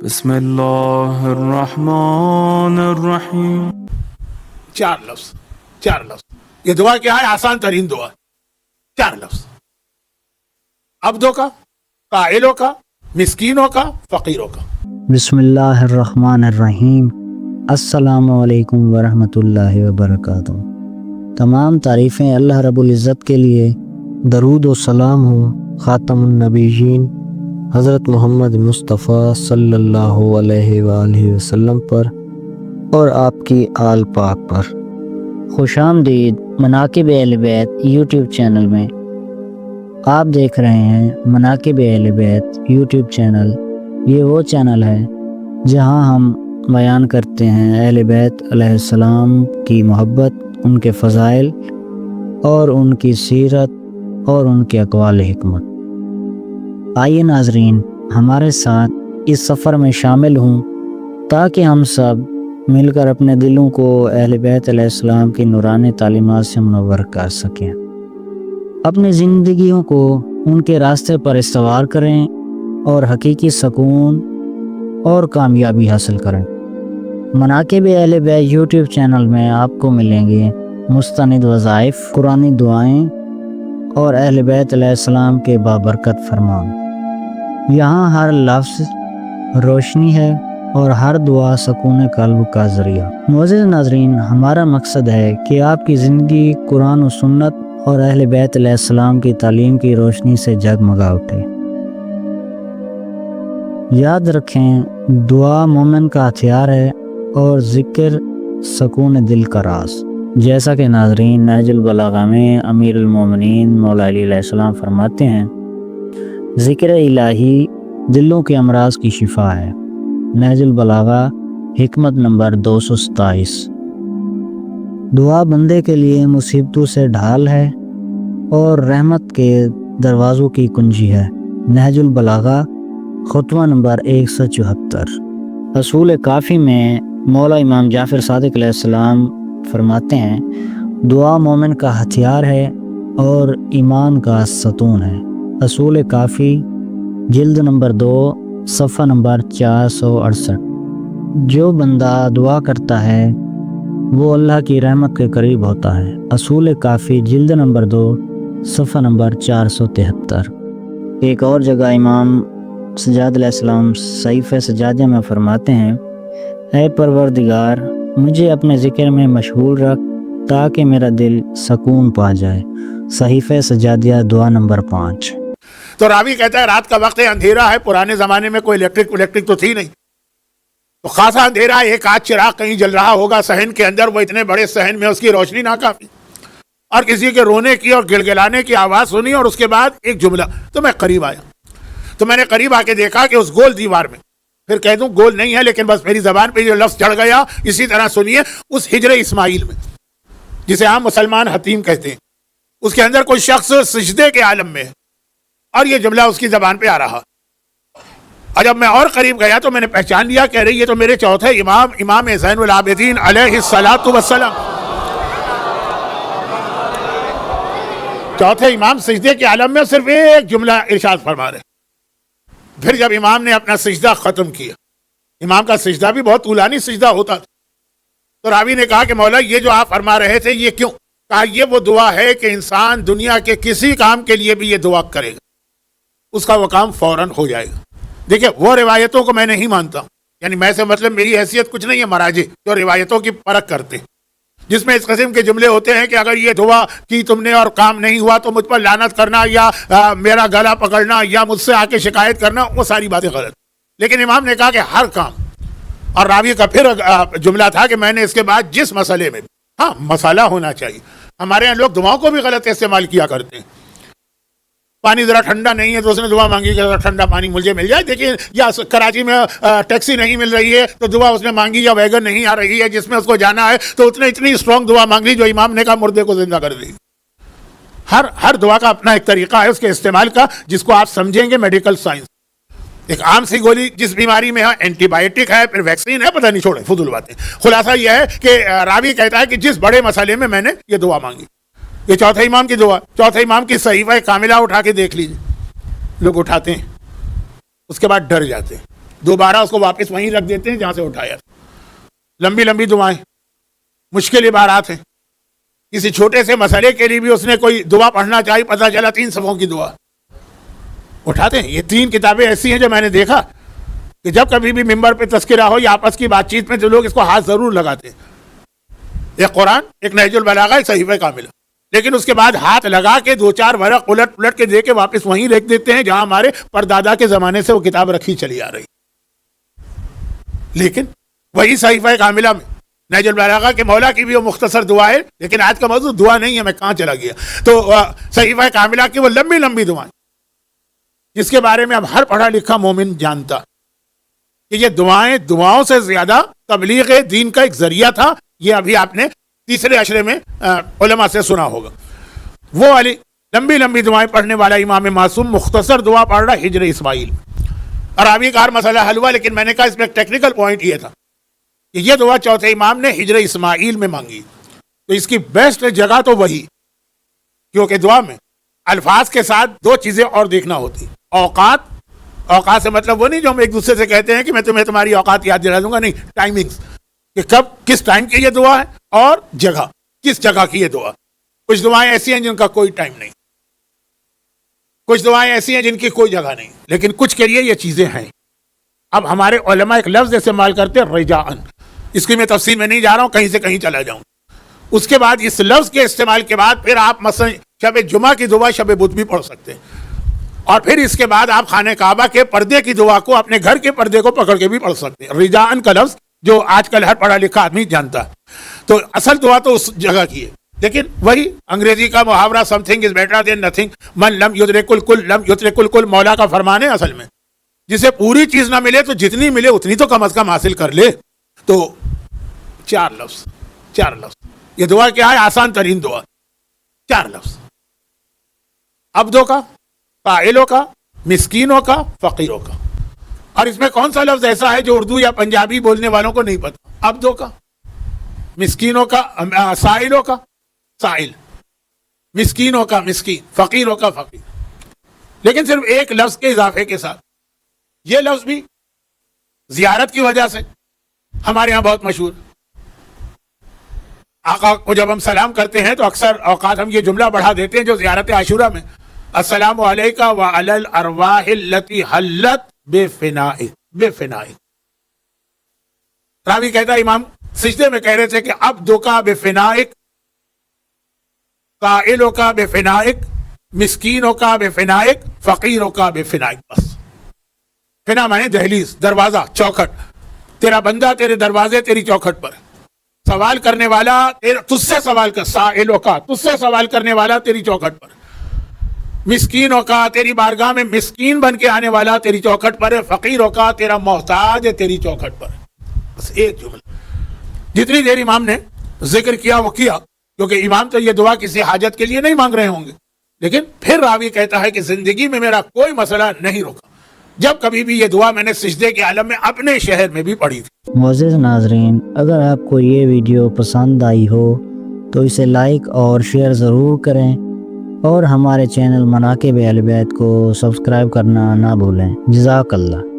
بسم اللہ الرحمن الرحیم. 4 لفظ یہ دعا کیا ہے؟ آسان ترین دعا. 4 لفظ عبدوں کا، قائلوں کا، مسکینوں کا، فقیروں کا. بسم اللہ الرحمن الرحیم. السلام علیکم ورحمۃ اللہ وبرکاتہ. تمام تعریفیں اللہ رب العزت کے لیے. درود و سلام ہو خاتم النبیین حضرت محمد مصطفیٰ صلی اللہ علیہ وآلہ وسلم پر اور آپ کی آل پاک پر. خوش آمدید مناقب اہل بیت یوٹیوب چینل میں. آپ دیکھ رہے ہیں مناقب اہل بیت یوٹیوب چینل. یہ وہ چینل ہے جہاں ہم بیان کرتے ہیں اہل بیت علیہ السلام کی محبت، ان کے فضائل اور ان کی سیرت اور ان کے اقوال حکمت. آئیے ناظرین ہمارے ساتھ اس سفر میں شامل ہوں تاکہ ہم سب مل کر اپنے دلوں کو اہل بیت علیہ السلام کی نورانی تعلیمات سے منور کر سکیں، اپنی زندگیوں کو ان کے راستے پر استوار کریں اور حقیقی سکون اور کامیابی حاصل کریں. مناقب اہل بیت یوٹیوب چینل میں آپ کو ملیں گے مستند وظائف، قرآنی دعائیں اور اہل بیت علیہ السلام کے بابرکت فرمان. یہاں ہر لفظ روشنی ہے اور ہر دعا سکون قلب کا ذریعہ. معزز ناظرین، ہمارا مقصد ہے کہ آپ کی زندگی قرآن و سنت اور اہل بیت علیہ السلام کی تعلیم کی روشنی سے جگمگا اٹھے. یاد رکھیں دعا مومن کا ہتھیار ہے اور ذکر سکون دل کا راز. جیسا کہ ناظرین نہج البلاغہ میں امیر المومنین مولا علی علیہ السلام فرماتے ہیں، ذکر الہی دلوں کے امراض کی شفا ہے. نہج البلاغہ حکمت نمبر 227. دعا بندے کے لیے مصیبتوں سے ڈھال ہے اور رحمت کے دروازوں کی کنجی ہے. نہج البلاغہ خطوہ نمبر 174. اصول کافی میں مولا امام جعفر صادق علیہ السلام فرماتے ہیں، دعا مومن کا ہتھیار ہے اور ایمان کا ستون ہے. اصول کافی جلد نمبر 2 صفحہ نمبر 468. جو بندہ دعا کرتا ہے وہ اللہ کی رحمت کے قریب ہوتا ہے. اصول کافی جلد نمبر 2 صفحہ نمبر 473. ایک اور جگہ امام سجاد علیہ السلام صحیفہ سجادہ میں فرماتے ہیں، اے پروردگار مجھے اپنے ذکر میں مشغول رکھ تاکہ میرا دل سکون پا جائے. صحیفہ سجادہ دعا نمبر 5. تو راوی کہتا ہے رات کا وقت ہے، اندھیرا ہے. پرانے زمانے میں کوئی الیکٹرک تو تھی نہیں، تو خاصا اندھیرا ہے. ایک آدھ چراغ کہیں جل رہا ہوگا صحن کے اندر. وہ اتنے بڑے صحن میں اس کی روشنی ناکافی، اور کسی کے رونے کی اور گڑگڑانے کی آواز سنی، اور اس کے بعد ایک جملہ. تو میں قریب آیا، تو میں نے قریب آ کے دیکھا کہ اس گول دیوار میں، پھر کہہ دوں گول نہیں ہے لیکن بس میری زبان پہ جو لفظ چڑھ گیا اسی طرح سنیے، اس ہجر اسماعیل میں جسے عام مسلمان حتیم کہتے ہیں، اس کے اندر کوئی شخص سجدے کے عالم میں ہے اور یہ جملہ اس کی زبان پہ آ رہا. اور جب میں اور قریب گیا تو میں نے پہچان لیا، کہہ رہی یہ تو میرے چوتھے امام زین العابدین علیہ الصلاۃ والسلام، چوتھے امام سجدے کے عالم میں صرف ایک جملہ ارشاد فرما رہے. پھر جب امام نے اپنا سجدہ ختم کیا، امام کا سجدہ بھی بہت طولانی سجدہ ہوتا تھا، تو راوی نے کہا کہ مولا یہ جو آپ فرما رہے تھے یہ کیوں؟ کہا یہ وہ دعا ہے کہ انسان دنیا کے کسی کام کے لیے بھی یہ دعا کرے گا، اس کا وہ کام فوراً ہو جائے گا. دیکھیں وہ روایتوں کو میں نہیں مانتا، یعنی میں سے مطلب میری حیثیت کچھ نہیں ہے مراجع جو روایتوں کی پرکھ کرتے ہیں، جس میں اس قسم کے جملے ہوتے ہیں کہ اگر یہ دعا کی تم نے اور کام نہیں ہوا تو مجھ پر لعنت کرنا یا میرا گلا پکڑنا یا مجھ سے آ کے شکایت کرنا، وہ ساری باتیں غلط. لیکن امام نے کہا کہ ہر کام، اور راوی کا پھر جملہ تھا کہ میں نے اس کے بعد جس مسئلے میں بھی، ہاں مسئلہ ہونا چاہیے. ہمارے یہاں لوگ دعاؤں کو بھی غلط استعمال کیا کرتے ہیں. پانی ذرا ٹھنڈا نہیں ہے تو اس نے دعا مانگی کہ ذرا ٹھنڈا پانی مجھے مل جائے. دیکھیے یا کراچی میں ٹیکسی نہیں مل رہی ہے تو دعا اس نے مانگی، یا ویگن نہیں آ رہی ہے جس میں اس کو جانا ہے تو اس نے اتنی اسٹرانگ دعا مانگ لی جو امام نے کہا مردے کو زندہ کر دی. ہر دعا کا اپنا ایک طریقہ ہے اس کے استعمال کا، جس کو آپ سمجھیں گے میڈیکل سائنس. ایک عام سی گولی جس بیماری میں ہے، اینٹی بائیوٹک ہے، پھر ویکسین ہے، پتہ نہیں، چھوڑیں فضول باتیں. خلاصہ یہ ہے کہ راوی کہتا ہے کہ جس بڑے مسئلے میں میں نے یہ دعا مانگی. یہ چوتھے امام کی دعا، چوتھے امام کی صحیفہ کاملہ اٹھا کے دیکھ لیجیے. لوگ اٹھاتے ہیں اس کے بعد ڈر جاتے ہیں. دوبارہ اس کو واپس وہیں رکھ دیتے ہیں جہاں سے اٹھایا تھا۔ لمبی لمبی دعائیں، مشکل عبارات ہیں، کسی چھوٹے سے مسئلے کے لیے بھی اس نے کوئی دعا پڑھنا چاہی، پتہ چلا 3 صفحوں کی دعا اٹھاتے ہیں۔ یہ 3 کتابیں ایسی ہیں جو میں نے دیکھا کہ جب کبھی بھی ممبر پہ تذکرہ ہو یا آپس کی بات چیت میں تو لوگ اس کو ہاتھ ضرور لگاتے ہیں۔ ایک قرآن، ایک نہج البلاغہ، ایک صحیفہ کاملہ، لیکن اس کے بعد ہاتھ لگا کے 2-4 ورق الٹ پلٹ کے دے کے واپس وہیں رکھ دیتے ہیں جہاں ہمارے پردادا کے زمانے سے وہ کتاب رکھی چلی آ رہی۔ لیکن وہی صحیفہ کاملہ میں نہج البلاغہ کے مولا کی بھی وہ مختصر دعا ہے، لیکن آج کا موضوع دعا نہیں ہے، میں کہاں چلا گیا۔ تو صحیفہ کاملہ کی وہ لمبی لمبی دعائیں جس کے بارے میں اب ہر پڑھا لکھا مومن جانتا کہ یہ دعائیں دعاؤں سے زیادہ تبلیغ دین کا ایک ذریعہ تھا۔ یہ ابھی آپ نے تیسرے عشرے میں علماء سے سنا ہوگا۔ وہ والی لمبی لمبی دعائیں پڑھنے والا امام معصوم مختصر دعا پڑھ رہا ہجر اسماعیل۔ راوی کا ہر مسئلہ حل ہوا، لیکن میں نے کہا اس میں ایک ٹیکنیکل پوائنٹ یہ تھا کہ یہ دعا چوتھے امام نے ہجر اسماعیل میں مانگی، تو اس کی بیسٹ جگہ تو وہی، کیونکہ دعا میں الفاظ کے ساتھ 2 چیزیں اور دیکھنا ہوتی۔ اوقات سے مطلب وہ نہیں جو ہم ایک دوسرے سے کہتے ہیں کہ میں تمہیں تمہاری اوقات یاد دلا دوں گا، نہیں، ٹائمنگز، کہ کب کس ٹائم کی یہ دعا ہے، اور جگہ کس جگہ کی یہ دعا۔ کچھ دعائیں ایسی ہیں جن کا کوئی ٹائم نہیں، کچھ دعائیں ایسی ہیں جن کی کوئی جگہ نہیں، لیکن کچھ کے لیے یہ چیزیں ہیں۔ اب ہمارے علماء ایک لفظ استعمال کرتے ہیں رجاءً، اس کی میں تفصیل میں نہیں جا رہا ہوں، کہیں سے کہیں چلا جاؤں۔ اس کے بعد اس لفظ کے استعمال کے بعد پھر آپ مثلا شب جمعہ کی دعا شب بدھ بھی پڑھ سکتے ہیں، اور پھر اس کے بعد آپ خانہ کعبہ کے پردے کی دعا کو اپنے گھر کے پردے کو پکڑ کے بھی پڑھ سکتے ہیں۔ رجاءً کا لفظ جو آج کل ہر پڑھا لکھا آدمی جانتا ہے، تو اصل دعا تو اس جگہ کی ہے، لیکن وہی انگریزی کا محاورہ some thing is better than nothing, من لم یدرک الکل لم یدرک الکل، مولا کا فرمان ہے اصل میں، جسے پوری چیز نہ ملے تو جتنی ملے اتنی تو کم از کم حاصل کر لے۔ تو 4 لفظ یہ دعا کیا ہے؟ آسان ترین دعا، 4 لفظ، عبدوں کا، قائلوں کا، مسکینوں کا، فقیروں کا۔ اور اس میں کون سا لفظ ایسا ہے جو اردو یا پنجابی بولنے والوں کو نہیں پتا؟ عبدوں کا، مسکینوں کا، سائلوں کا سائل، مسکینوں کا مسکین، فقیروں کا فقیر، لیکن صرف ایک لفظ کے اضافے کے ساتھ۔ یہ لفظ بھی زیارت کی وجہ سے ہمارے ہاں بہت مشہور۔ آقا کو جب ہم سلام کرتے ہیں تو اکثر اوقات ہم یہ جملہ بڑھا دیتے ہیں جو زیارت عاشورہ میں، السلام علیکہ وعلی الارواح التی حلت بے فنائک۔ راوی کہتا ہے امام سجدے میں کہہ رہے تھے کہ عبدوں کا بے فنائک، قائلوں کا بے فنائک، مسکینوں کا بے فنائک، فقیروں کا بے فنائک۔ بس فنا مانے دہلیز، دروازہ، چوکھٹ، تیرا بندہ تیرے دروازے تیری چوکھٹ پر، سوال کرنے والا تجھ سے سوال کر، سائلوں کا تجھ سے سوال کرنے والا تیری چوکھٹ پر، مسکینوں کا تیری بارگاہ میں مسکین بن کے آنے والا تیری چوکھٹ پر ہے، فقیروں کا تیرا محتاج ہے تیری چوکھٹ پر۔ بس ایک جملہ، جتنی دیر امام نے ذکر کیا وہ کیا، کیونکہ امام تو یہ دعا کسی حاجت کے لیے نہیں مانگ رہے ہوں گے، لیکن پھر راوی کہتا ہے کہ زندگی میں میرا کوئی مسئلہ نہیں رکا جب کبھی بھی یہ دعا میں نے سجدے کے عالم میں اپنے شہر میں بھی پڑھی تھی۔ معزز ناظرین، اگر آپ کو یہ ویڈیو پسند آئی ہو تو اسے لائک اور شیئر ضرور کریں، اور ہمارے چینل مناقب اہل بیت کو سبسکرائب کرنا نہ بھولیں۔ جزاک اللہ۔